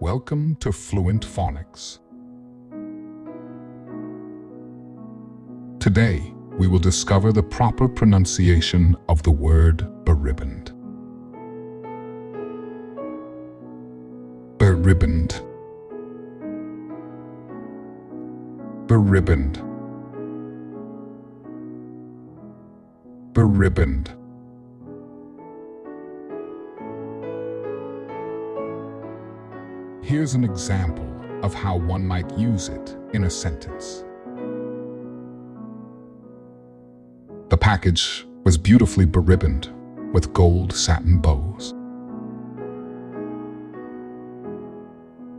Welcome to Fluent Phonics. Today, we will discover the proper pronunciation of the word beribboned. Beribboned. Beribboned. Beribboned. Here's an example of how one might use it in a sentence. The package was beautifully beribboned with gold satin bows.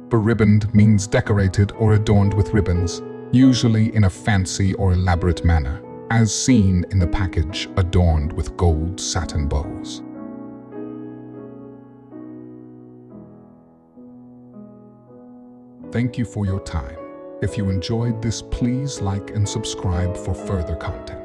Beribboned means decorated or adorned with ribbons, usually in a fancy or elaborate manner, as seen in the package adorned with gold satin bows. Thank you for your time. If you enjoyed this, please like and subscribe for further content.